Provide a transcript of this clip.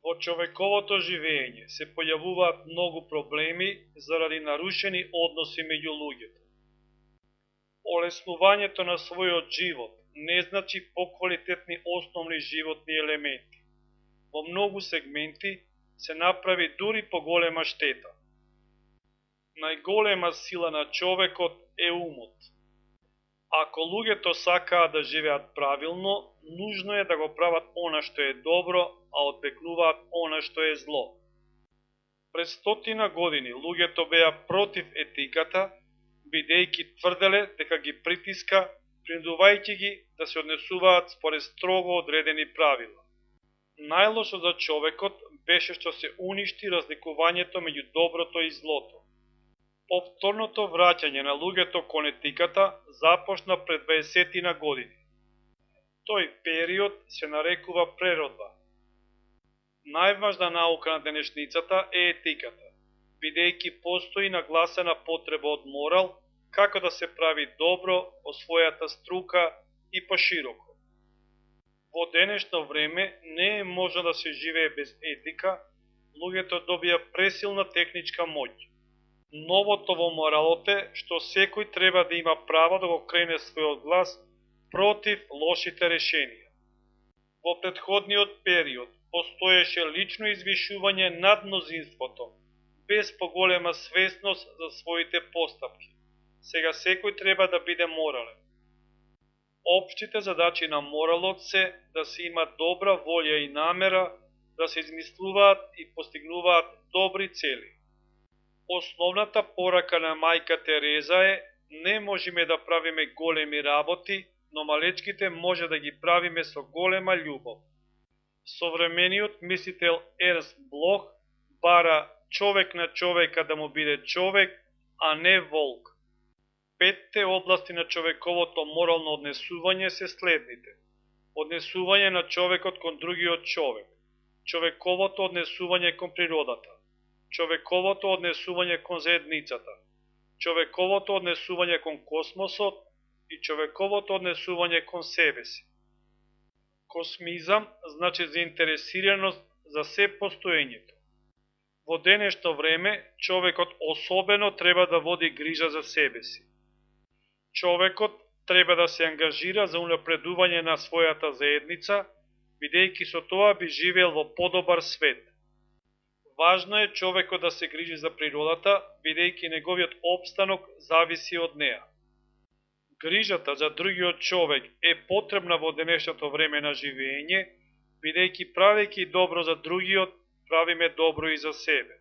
Во човековото живење се појавуваат многу проблеми заради нарушени односи меѓу луѓето. Олеснувањето на својот живот не значи поквалитетни основни животни елементи. Во многу сегменти се направи дури поголема штета. Најголема сила на човекот е умот. Ако луѓето сакаат да живеат правилно, нужно е да го прават она што е добро, а одбегнуваат она што е зло. Пред 100 години луѓето беа против етиката, бидејќи тврделе дека ги притиска, принудувајќи ги да се однесуваат според строго одредени правила. Најлошо за човекот беше што се уништи разликувањето меѓу доброто и злото. Повторното враќање на луѓето кон етиката започна пред 20 години. Тој период се нарекува преродба. Најважна наука на денешницата е етиката, бидејќи постои нагласена потреба од морал, како да се прави добро во својата струка и пошироко. Во денешно време не е можно да се живее без етика, луѓето добија пресилна техничка моќ. Новото во моралот е што секој треба да има право да го крене својот глас против лошите решенија. Во претходниот период постоеше лично извишување над мнозинството, без поголема свесност за своите постапки. Сега секој треба да биде морален. Општите задачи на моралот се да се има добра волја и намера, да се измислуваат и постигнуваат добри цели. Основната порака на мајка Тереза е: не можеме да правиме големи работи, но малечките може да ги правиме со голема љубов. Современиот мислител Ернст Блох бара човек на човека да му биде човек, а не волк. 5 области на човековото морално однесување се следните: однесување на човекот кон другиот човек, човековото однесување кон природата, човековото однесување кон заедницата, човековото однесување кон космосот и човековото однесување кон себе си. Космизам значи заинтересираност за се постоењето. Во денешно време човекот особено треба да води грижа за себе си. Човекот треба да се ангажира за унапредување на својата заедница, бидејќи со тоа би живеел во подобар свет. Важно е човекот да се грижи за природата, бидејќи неговиот опстанок зависи од неа. Грижата за другиот човек е потребна во денешното време на живење, бидејќи правејќи добро за другиот, правиме добро и за себе.